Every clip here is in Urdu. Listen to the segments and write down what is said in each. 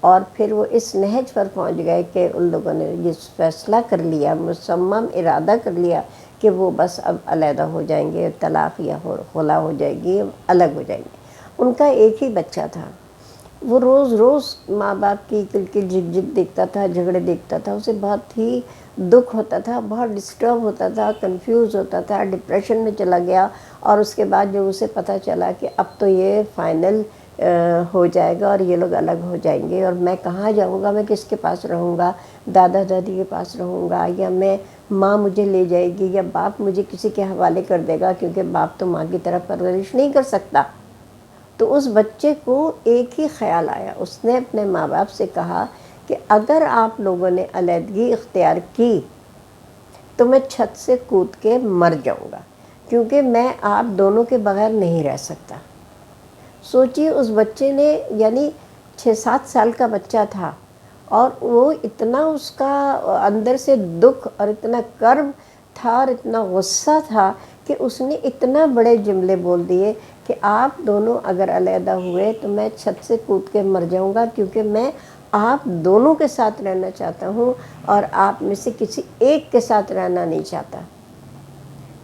اور پھر وہ اس نہج پر پہنچ گئے کہ ان لوگوں نے یہ فیصلہ کر لیا، مصمم ارادہ کر لیا کہ وہ بس اب علیحدہ ہو جائیں گے، طلاق یا خلا ہو جائے گی، الگ ہو جائیں گے۔ ان کا ایک ہی بچہ تھا، وہ روز روز ماں باپ کی کل جھک جھک دیکھتا تھا، جھگڑے دیکھتا تھا، اسے بہت ہی دکھ ہوتا تھا، بہت ڈسٹرب ہوتا تھا، کنفیوز ہوتا تھا، ڈپریشن میں چلا گیا۔ اور اس کے بعد جب اسے پتہ چلا کہ اب تو یہ فائنل ہو جائے گا اور یہ لوگ الگ ہو جائیں گے، اور میں کہاں جاؤں گا، میں کس کے پاس رہوں گا، دادا دادی کے پاس رہوں گا، یا میں ماں مجھے لے جائے گی، یا باپ مجھے کسی کے حوالے کر دے گا، کیونکہ باپ تو ماں کی طرف پرورش نہیں کر سکتا۔ تو اس بچے کو ایک ہی خیال آیا، اس نے اپنے ماں باپ سے کہا کہ اگر آپ لوگوں نے علیحدگی اختیار کی تو میں چھت سے کود کے مر جاؤں گا، کیونکہ میں آپ دونوں کے بغیر نہیں رہ سکتا۔ سوچیے اس بچے نے، یعنی 6-7 سال کا بچہ تھا، اور وہ اتنا اس کا اندر سے دکھ اور اتنا کرب تھا اور اتنا غصہ تھا کہ اس نے اتنا بڑے جملے بول دیے کہ آپ دونوں اگر علیحدہ ہوئے تو میں چھت سے کود کے مر جاؤں گا، کیونکہ میں آپ دونوں کے ساتھ رہنا چاہتا ہوں اور آپ میں سے کسی ایک کے ساتھ رہنا نہیں چاہتا۔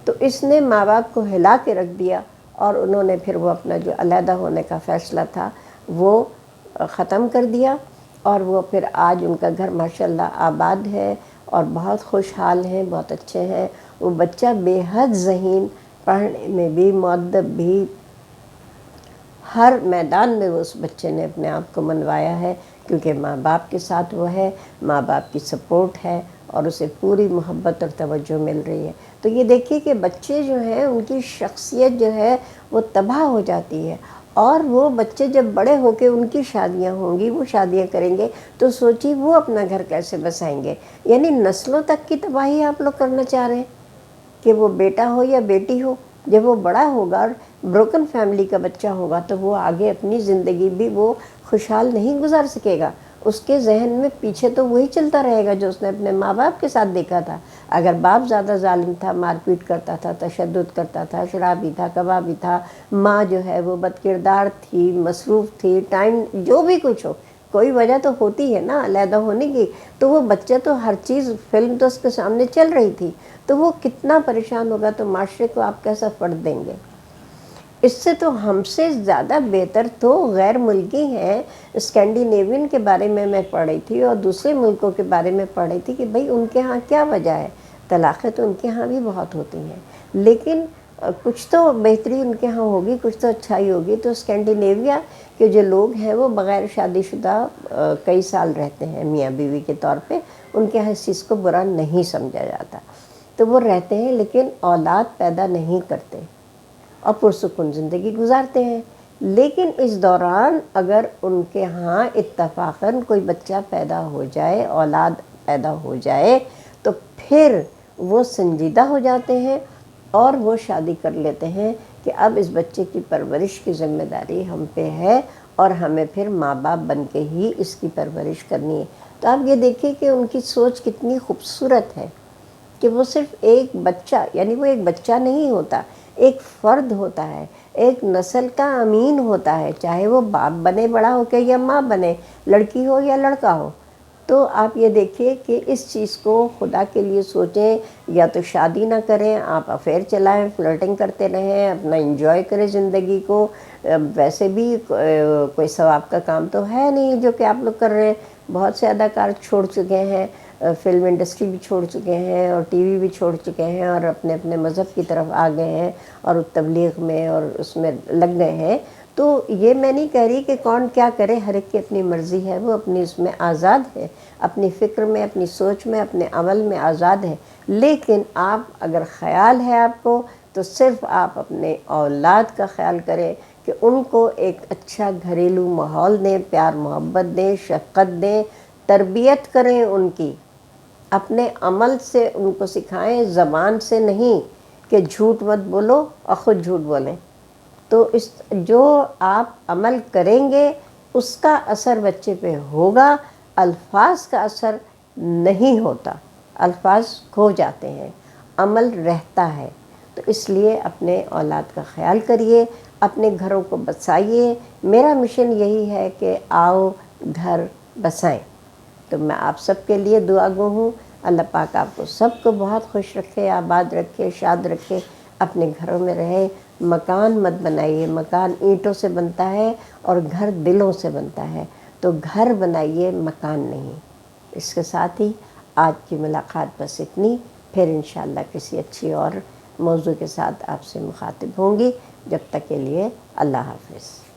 تو اس نے ماں باپ کو ہلا کے رکھ دیا، اور انہوں نے پھر وہ اپنا جو علیحدہ ہونے کا فیصلہ تھا وہ ختم کر دیا، اور وہ پھر آج ان کا گھر ماشاءاللہ آباد ہے اور بہت خوشحال ہیں، بہت اچھے ہیں۔ وہ بچہ بے حد ذہین، پڑھنے میں بھی مؤدب بھی، ہر میدان میں وہ اس بچے نے اپنے آپ کو منوایا ہے، کیونکہ ماں باپ کے ساتھ وہ ہے، ماں باپ کی سپورٹ ہے، اور اسے پوری محبت اور توجہ مل رہی ہے۔ تو یہ دیکھیے کہ بچے جو ہیں ان کی شخصیت جو ہے وہ تباہ ہو جاتی ہے، اور وہ بچے جب بڑے ہو کے ان کی شادیاں ہوں گی، وہ شادیاں کریں گے، تو سوچیے وہ اپنا گھر کیسے بسائیں گے۔ یعنی نسلوں تک کی تباہی آپ لوگ کرنا چاہ رہے ہیں کہ وہ بیٹا ہو یا بیٹی ہو، جب وہ بڑا ہوگا اور بروکن فیملی کا بچہ ہوگا تو وہ آگے اپنی زندگی بھی وہ خوشحال نہیں گزار سکے گا۔ اس کے ذہن میں پیچھے تو وہی چلتا رہے گا جو اس نے اپنے ماں باپ کے ساتھ دیکھا تھا۔ اگر باپ زیادہ ظالم تھا، مار پیٹ کرتا تھا، تشدد کرتا تھا، شرابی تھا، کبابی تھا، ماں جو ہے وہ بد کردار تھی، مصروف تھی، ٹائم جو بھی کچھ ہو، کوئی وجہ تو ہوتی ہے نا علیحدہ ہونے کی، تو وہ بچہ تو ہر چیز فلم تو اس کے سامنے چل رہی تھی، تو وہ کتنا پریشان ہوگا، تو معاشرے کو آپ کیسا فرد دیں گے۔ اس سے تو ہم سے زیادہ بہتر تو غیر ملکی ہیں۔ اسکینڈینیوین کے بارے میں پڑھ رہی تھی اور دوسرے ملکوں کے بارے میں پڑھ رہی تھی کہ بھئی ان کے ہاں کیا وجہ ہے۔ طلاقیں تو ان کے ہاں بھی بہت ہوتی ہیں، لیکن کچھ تو بہتری ان کے ہاں ہوگی، کچھ تو اچھائی ہوگی۔ تو اسکینڈینیویا کے جو لوگ ہیں وہ بغیر شادی شدہ کئی سال رہتے ہیں میاں بیوی کے طور پہ، ان کے ہاں اس چیز کو برا نہیں سمجھا جاتا، تو وہ رہتے ہیں لیکن اولاد پیدا نہیں کرتے اور پرسکون زندگی گزارتے ہیں۔ لیکن اس دوران اگر ان کے ہاں اتفاقاً کوئی بچہ پیدا ہو جائے، اولاد پیدا ہو جائے، تو پھر وہ سنجیدہ ہو جاتے ہیں اور وہ شادی کر لیتے ہیں کہ اب اس بچے کی پرورش کی ذمہ داری ہم پہ ہے، اور ہمیں پھر ماں باپ بن کے ہی اس کی پرورش کرنی ہے۔ تو آپ یہ دیکھیں کہ ان کی سوچ کتنی خوبصورت ہے کہ وہ صرف ایک بچہ، یعنی وہ ایک بچہ نہیں ہوتا، ایک فرد ہوتا ہے، ایک نسل کا امین ہوتا ہے، چاہے وہ باپ بنے بڑا ہو کے یا ماں بنے، لڑکی ہو یا لڑکا ہو۔ تو آپ یہ دیکھیے کہ اس چیز کو خدا کے لیے سوچیں، یا تو شادی نہ کریں، آپ افیئر چلائیں، فلرٹنگ کرتے رہیں، اپنا انجوائے کریں زندگی کو۔ ویسے بھی کوئی ثواب کا کام تو ہے نہیں جو کہ آپ لوگ کر رہے ہیں، بہت سے اداکار چھوڑ چکے ہیں، فلم انڈسٹری بھی چھوڑ چکے ہیں اور ٹی وی بھی چھوڑ چکے ہیں، اور اپنے اپنے مذہب کی طرف آ گئے ہیں اور تبلیغ میں اور اس میں لگ گئے ہیں۔ تو یہ میں نہیں کہہ رہی کہ کون کیا کرے، ہر ایک کی اپنی مرضی ہے، وہ اپنی اس میں آزاد ہے، اپنی فکر میں، اپنی سوچ میں، اپنے عمل میں آزاد ہے۔ لیکن آپ اگر خیال ہے آپ کو، تو صرف آپ اپنے اولاد کا خیال کریں کہ ان کو ایک اچھا گھریلو ماحول دیں، پیار محبت دیں، شفقت دیں، تربیت کریں ان کی، اپنے عمل سے ان کو سکھائیں، زبان سے نہیں کہ جھوٹ مت بولو اور خود جھوٹ بولیں۔ تو اس جو آپ عمل کریں گے اس کا اثر بچے پہ ہوگا، الفاظ کا اثر نہیں ہوتا، الفاظ کھو جاتے ہیں، عمل رہتا ہے۔ تو اس لیے اپنے اولاد کا خیال کریے، اپنے گھروں کو بسائیے۔ میرا مشن یہی ہے کہ آؤ گھر بسائیں۔ تو میں آپ سب کے لیے دعا گو ہوں، اللہ پاک آپ کو سب کو بہت خوش رکھے، آباد رکھے، شاد رکھے، اپنے گھروں میں رہے۔ مکان مت بنائیے، مکان اینٹوں سے بنتا ہے اور گھر دلوں سے بنتا ہے، تو گھر بنائیے، مکان نہیں۔ اس کے ساتھ ہی آج کی ملاقات بس اتنی، پھر انشاءاللہ کسی اچھی اور موضوع کے ساتھ آپ سے مخاطب ہوں گی۔ جب تک کے لیے اللہ حافظ۔